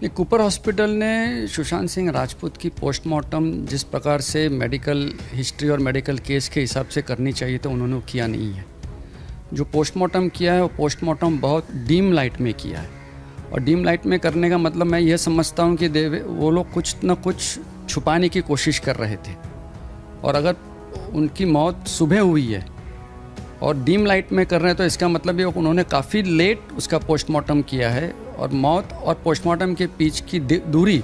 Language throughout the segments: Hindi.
ये कूपर हॉस्पिटल ने सुशांत सिंह राजपूत की पोस्टमार्टम जिस प्रकार से मेडिकल हिस्ट्री और मेडिकल केस के हिसाब से करनी चाहिए तो उन्होंने किया नहीं है। जो पोस्टमार्टम किया है वो पोस्टमार्टम बहुत डीम लाइट में किया है, और डीम लाइट में करने का मतलब मैं ये समझता हूँ कि वो लोग कुछ न कुछ छुपाने की कोशिश कर रहे थे, और अगर उनकी मौत सुबह हुई है और डीम लाइट में कर रहे हैं तो इसका मतलब ये उन्होंने काफ़ी लेट उसका पोस्टमार्टम किया है, और मौत और पोस्टमार्टम के बीच की दूरी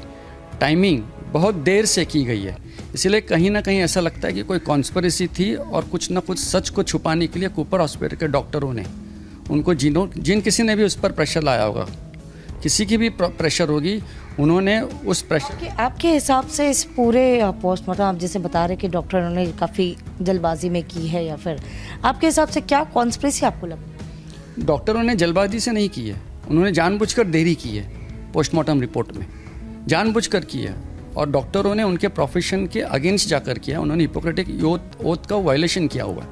टाइमिंग बहुत देर से की गई है। इसलिए कहीं ना कहीं ऐसा लगता है कि कोई कॉन्स्पिरेसी थी और कुछ ना कुछ सच को छुपाने के लिए कूपर हॉस्पिटल के डॉक्टरों ने उनको जिन किसी ने भी उस पर प्रेशर लाया होगा, किसी की भी प्रेशर होगी, उन्होंने उस प्रेशर आपके हिसाब से इस पूरे पोस्टमार्टम आप जैसे बता रहे कि डॉक्टरों ने काफ़ी जल्दबाजी में की है, या फिर आपके हिसाब से क्या कॉन्स्पिरेसी आपको लगा? डॉक्टरों ने जल्दबाजी से नहीं की है, उन्होंने जानबूझकर देरी की है पोस्टमार्टम रिपोर्ट में, जानबूझकर की है, और डॉक्टरों ने उनके प्रोफेशन के अगेंस्ट जाकर किया। उन्होंने हिपोक्रेटिक ओथ का वायलेशन किया हुआ।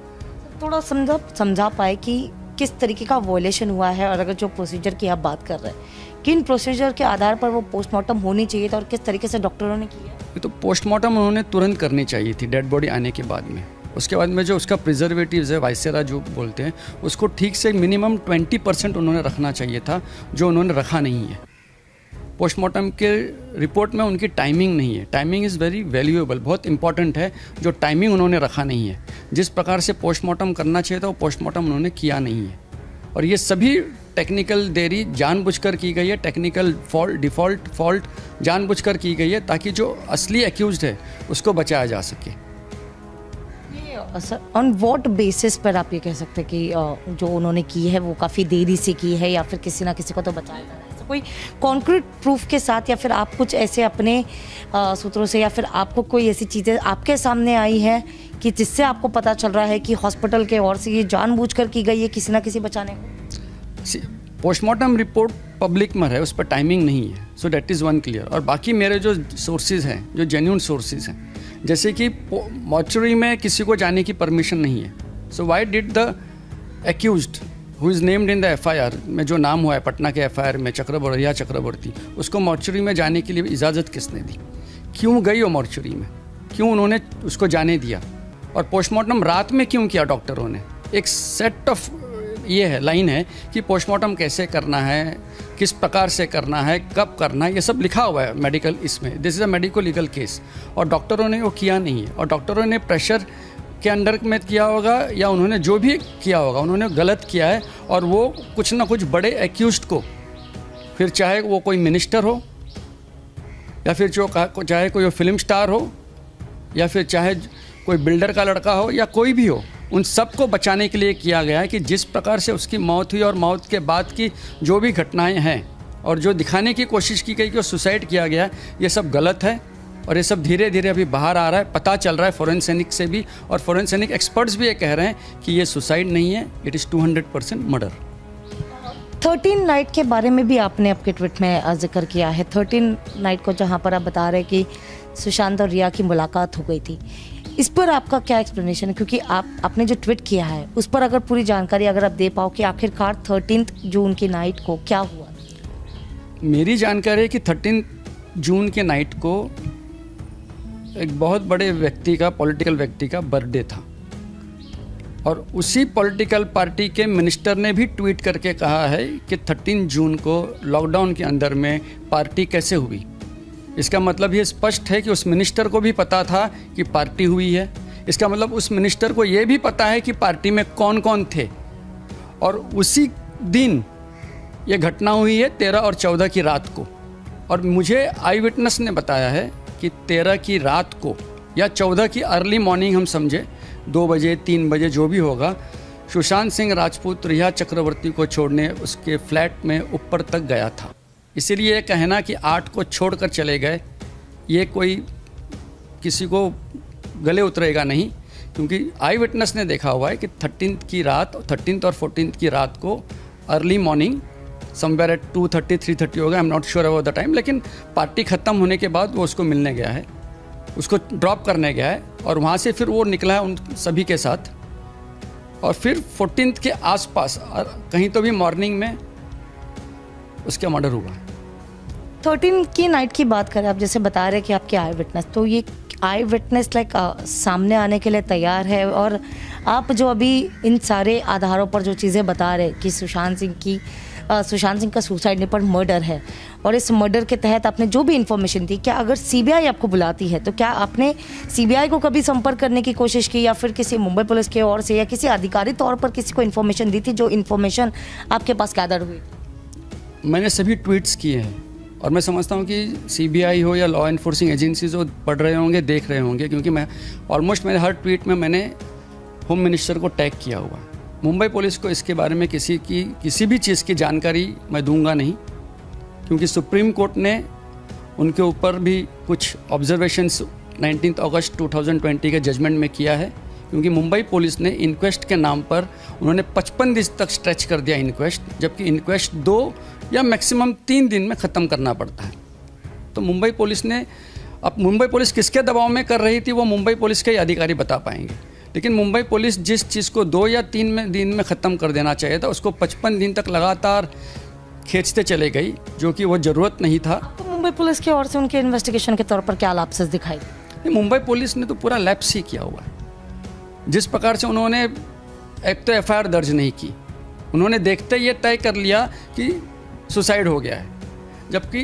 थोड़ा समझा पाए कि किस तरीके का वायलेशन हुआ है, और अगर जो प्रोसीजर की आप बात कर रहे हैं, किन प्रोसीजर के आधार पर वो पोस्टमार्टम होनी चाहिए था और किस तरीके से डॉक्टरों ने किया? ये तो पोस्टमार्टम उन्होंने तुरंत करनी चाहिए थी, डेड बॉडी आने के बाद में। उसके बाद में जो उसका प्रिजर्वेटिव्स है, वाइसेरा जो बोलते हैं, उसको ठीक से मिनिमम 20% उन्होंने रखना चाहिए था, जो उन्होंने रखा नहीं है। पोस्टमार्टम के रिपोर्ट में उनकी टाइमिंग नहीं है। टाइमिंग इज़ वेरी वैल्यूएबल, बहुत इंपॉर्टेंट है, जो टाइमिंग उन्होंने रखा नहीं है। जिस प्रकार से पोस्टमार्टम करना चाहिए था वो पोस्टमार्टम उन्होंने किया नहीं है, और ये सभी टेक्निकल देरी जानबूझकर की गई है, टेक्निकल फॉल्ट जानबूझकर की गई है, ताकि जो असली एक्यूज्ड है उसको बचाया जा सके। ऑन व्हाट बेसिस पर आप ये कह सकते हैं कि जो उन्होंने की है वो काफ़ी देरी से की है, या फिर किसी ना किसी को तो बचाया जा रहा है? ऐसा कोई कॉन्क्रीट प्रूफ के साथ, या फिर आप कुछ ऐसे अपने सूत्रों से, या फिर आपको कोई ऐसी चीज़ें आपके सामने आई हैं कि जिससे आपको पता चल रहा है कि हॉस्पिटल के ओर से ये जानबूझकर की गई है किसी ना किसी बचाने को? पोस्टमार्टम रिपोर्ट पब्लिक में है, उस पर टाइमिंग नहीं है, so that is one clear. और बाकी मेरे जो सोर्सेज हैं, जो जेन्युइन सोर्सेज हैं, जैसे कि मॉर्चरी में किसी को जाने की परमिशन नहीं है। So why did the accused who is named in the FIR में, जो नाम हुआ है पटना के एफआईआर में, चक्रवर्ती, उसको मॉर्चरी में जाने के लिए इजाज़त किसने दी? क्यों गई वो मॉर्चरी में? क्यों उन्होंने उसको जाने दिया? और पोस्टमार्टम रात में क्यों किया डॉक्टरों ने? एक सेट ऑफ ये है, लाइन है कि पोस्टमार्टम कैसे करना है, किस प्रकार से करना है, कब करना है, ये सब लिखा हुआ है मेडिकल इसमें। This is a medico legal case, और डॉक्टरों ने वो किया नहीं है, और डॉक्टरों ने प्रेशर के अंडर में किया होगा, या उन्होंने जो भी किया होगा उन्होंने गलत किया है। और वो कुछ ना कुछ बड़े एक्यूज्ड को, फिर चाहे वो कोई मिनिस्टर हो, या फिर चाहे कोई फिल्म स्टार हो, या फिर चाहे कोई बिल्डर का लड़का हो, या कोई भी हो, उन सबको बचाने के लिए किया गया है कि जिस प्रकार से उसकी मौत हुई और मौत के बाद की जो भी घटनाएं हैं, और जो दिखाने की कोशिश की गई कि वो सुसाइड किया गया, ये सब गलत है। और ये सब धीरे धीरे अभी बाहर आ रहा है, पता चल रहा है फोरेंसिक से भी, और फोरेंसिक एक्सपर्ट्स भी ये कह रहे हैं कि ये सुसाइड नहीं है, इट इज़ 200% मर्डर। 13 नाइट के बारे में भी आपने आपके ट्वीट में जिक्र किया है। 13 नाइट को जहाँ पर आप बता रहे हैं कि सुशांत और रिया की मुलाकात हो गई थी, इस पर आपका क्या एक्सप्लेनेशन है? क्योंकि आपने जो ट्वीट किया है उस पर अगर पूरी जानकारी अगर आप दे पाओ कि आखिरकार 13 जून की नाइट को क्या हुआ? मेरी जानकारी है कि 13 जून के नाइट को एक बहुत बड़े व्यक्ति का, पॉलिटिकल व्यक्ति का बर्थडे था, और उसी पॉलिटिकल पार्टी के मिनिस्टर ने भी ट्वीट करके कहा है कि 13 जून को लॉकडाउन के अंदर में पार्टी कैसे हुई। इसका मतलब ये स्पष्ट है कि उस मिनिस्टर को भी पता था कि पार्टी हुई है। इसका मतलब उस मिनिस्टर को ये भी पता है कि पार्टी में कौन कौन थे, और उसी दिन ये घटना हुई है 13 और 14 की रात को। और मुझे आई विटनेस ने बताया है कि 13 की रात को या 14 की अर्ली मॉर्निंग, हम समझे 2 बजे 3 बजे जो भी होगा, सुशांत सिंह राजपूत रिया चक्रवर्ती को छोड़ने उसके फ्लैट में ऊपर तक गया था। इसीलिए कहना कि 8 को छोड़कर चले गए, ये कोई किसी को गले उतरेगा नहीं, क्योंकि आई विटनेस ने देखा हुआ है कि 13 की रात, 13 और 14 की रात को अर्ली मॉर्निंग समवेयर एट 2:30 3:30 होगा, I am not sure about the time, लेकिन पार्टी ख़त्म होने के बाद वो उसको मिलने गया है, उसको ड्रॉप करने गया है, और वहाँ से फिर वो निकला है उन सभी के साथ। और फिर 14 के आसपास कहीं तो भी मॉर्निंग में उसका मर्डर हुआ। 13 की नाइट की बात करें, आप जैसे बता रहे कि आपके आई विटनेस, तो ये आई विटनेस लाइक सामने आने के लिए तैयार है, और आप जो अभी इन सारे आधारों पर जो चीज़ें बता रहे कि सुशांत सिंह का सुसाइड नहीं पर मर्डर है, और इस मर्डर के तहत आपने जो भी इन्फॉर्मेशन दी, क्या अगर सीबीआई आपको बुलाती है तो क्या आपने सीबीआई को कभी संपर्क करने की कोशिश की, या फिर किसी मुंबई पुलिस की ओर से या किसी अधिकारी तौर पर किसी को इन्फॉर्मेशन दी थी जो इन्फॉर्मेशन आपके पास गैदर हुई? मैंने सभी ट्वीट्स किए हैं, और मैं समझता हूँ कि सीबीआई हो या लॉ एनफोर्सिंग एजेंसीज हो, पढ़ रहे होंगे, देख रहे होंगे, क्योंकि मैं ऑलमोस्ट मेरे हर ट्वीट में मैंने होम मिनिस्टर को टैग किया हुआ। मुंबई पुलिस को इसके बारे में किसी भी चीज़ की जानकारी मैं दूंगा नहीं, क्योंकि सुप्रीम कोर्ट ने उनके ऊपर भी कुछ ऑब्जर्वेशंस 19 अगस्त 2020 के जजमेंट में किया है, क्योंकि मुंबई पुलिस ने इंक्वेस्ट के नाम पर उन्होंने 55 दिन तक स्ट्रेच कर दिया इंक्वेस्ट, जबकि इंक्वेस्ट 2 या मैक्सिमम 3 दिन में ख़त्म करना पड़ता है। तो मुंबई पुलिस ने, अब मुंबई पुलिस किसके दबाव में कर रही थी वो मुंबई पुलिस के ही अधिकारी बता पाएंगे, लेकिन मुंबई पुलिस जिस चीज़ को 2 या 3 दिन में ख़त्म कर देना चाहिए था, उसको 55 दिन तक लगातार खींचते चले गई, जो कि वो ज़रूरत नहीं था। तो मुंबई पुलिस की ओर से उनके इन्वेस्टिगेशन के तौर पर क्या लापसेस दिखाई? मुंबई पुलिस ने तो पूरा लैप्स ही किया हुआ है। जिस प्रकार से उन्होंने एक तो एफआईआर दर्ज नहीं की, उन्होंने देखते ये तय कर लिया कि सुसाइड हो गया है, जबकि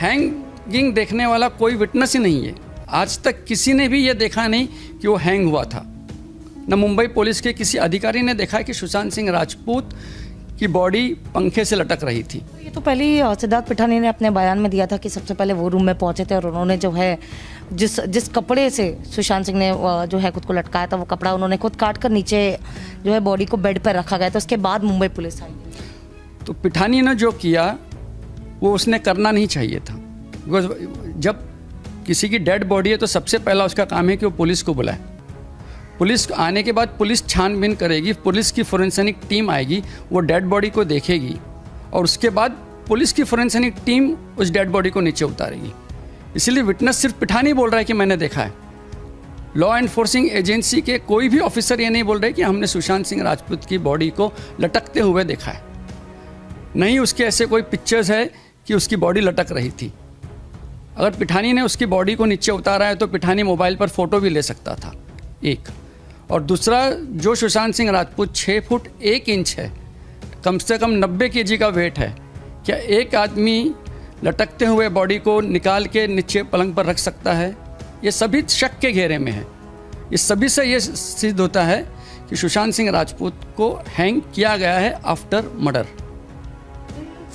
हैंगिंग देखने वाला कोई विटनेस ही नहीं है। आज तक किसी ने भी ये देखा नहीं कि वो हैंग हुआ था। न मुंबई पुलिस के किसी अधिकारी ने देखा कि सुशांत सिंह राजपूत की बॉडी पंखे से लटक रही थी। ये तो पहले ही सिद्धार्थ पिठानी ने अपने बयान में दिया था कि सबसे पहले वो रूम में पहुंचे थे, और उन्होंने जो है जिस कपड़े से सुशांत सिंह ने जो है खुद को लटकाया था, वो कपड़ा उन्होंने खुद काट कर नीचे जो है बॉडी को बेड पर रखा गया था। उसके बाद मुंबई पुलिस आई। तो पिठानी ने जो किया वो उसने करना नहीं चाहिए था। जब किसी की डेड बॉडी है तो सबसे पहला उसका काम है कि वो पुलिस को बुलाए। पुलिस आने के बाद पुलिस छानबीन करेगी, पुलिस की फोरेंसिक टीम आएगी, वो डेड बॉडी को देखेगी, और उसके बाद पुलिस की फोरेंसिक टीम उस डेड बॉडी को नीचे उतारेगी। इसलिए विटनेस सिर्फ पिठानी बोल रहा है कि मैंने देखा है। लॉ एनफोर्सिंग एजेंसी के कोई भी ऑफिसर ये नहीं बोल रहे कि हमने सुशांत सिंह राजपूत की बॉडी को लटकते हुए देखा है। नहीं उसके ऐसे कोई पिक्चर्स है कि उसकी बॉडी लटक रही थी। अगर पिठानी ने उसकी बॉडी को नीचे उतारा है तो पिठानी मोबाइल पर फोटो भी ले सकता था, एक। और दूसरा, जो सुशांत सिंह राजपूत 6 फुट 1 इंच है, कम से कम 90 kg का वेट है, क्या एक आदमी लटकते हुए बॉडी को निकाल के नीचे पलंग पर रख सकता है? ये सभी शक के घेरे में है। इस सभी से ये सिद्ध होता है कि सुशांत सिंह राजपूत को हैंग किया गया है आफ्टर मर्डर।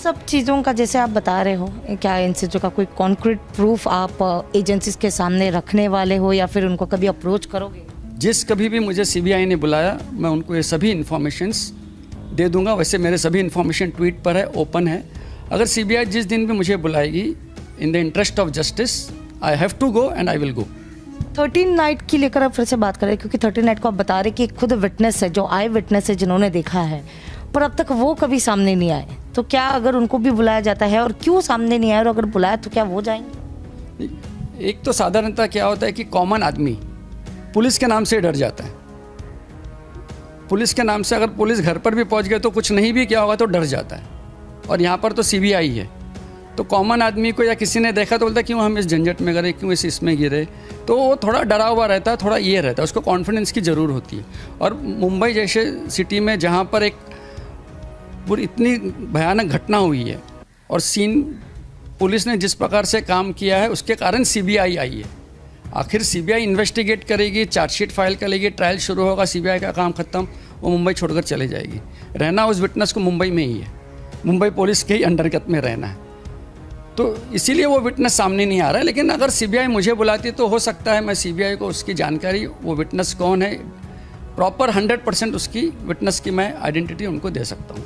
सब चीज़ों का जैसे आप बता रहे हो, क्या इन चीज़ों का कोई कॉन्क्रीट प्रूफ आप एजेंसीज के सामने रखने वाले हो, या फिर उनको कभी अप्रोच करोगे? जिस कभी भी मुझे सीबीआई ने बुलाया मैं उनको ये सभी इन्फॉर्मेशंस दे दूंगा। वैसे मेरे सभी इन्फॉर्मेशन ट्वीट पर है, ओपन है। अगर सीबीआई जिस दिन भी मुझे बुलाएगी, in the interest of justice, I have to go and I will go. 13 night की लेकर आप फिर से बात करें, क्योंकि 13 नाइट को आप बता रहे कि खुद विटनेस है, जो आई विटनेस है, जिन्होंने देखा है, पर अब तक वो कभी सामने नहीं आए। तो क्या अगर उनको भी बुलाया जाता है, और क्यों सामने नहीं आए, और अगर बुलाया तो क्या वो जाएंगे? एक तो साधारणतः क्या होता है कि कॉमन आदमी पुलिस के नाम से डर जाता है। पुलिस के नाम से अगर पुलिस घर पर भी पहुंच गए तो कुछ नहीं भी किया होगा तो डर जाता है, और यहाँ पर तो सीबीआई है। तो कॉमन आदमी को या किसी ने देखा तो बोलता है क्यों हम इस झंझट में गिरे, क्यों इसमें गिरे, तो वो थोड़ा डरा हुआ रहता है, थोड़ा ये रहता है, उसको कॉन्फिडेंस की ज़रूर होती है। और मुंबई जैसे सिटी में जहाँ पर एक पूरी इतनी भयानक घटना हुई है, और सीन पुलिस ने जिस प्रकार से काम किया है, उसके कारण सीबीआई आई है। आखिर सीबीआई इन्वेस्टिगेट करेगी, चार्जशीट फाइल करेगी, ट्रायल शुरू होगा, सीबीआई का काम खत्म, वो मुंबई छोड़कर चले जाएगी। रहना उस विटनेस को मुंबई में ही है, मुंबई पुलिस के ही अंडरगत में रहना है। तो इसीलिए वो विटनेस सामने नहीं आ रहा है। लेकिन अगर सीबीआई मुझे बुलाती तो हो सकता है मैं सीबीआई को उसकी जानकारी, वो विटनेस कौन है, प्रॉपर 100% उसकी विटनेस की मैं आइडेंटिटी उनको दे सकता हूँ।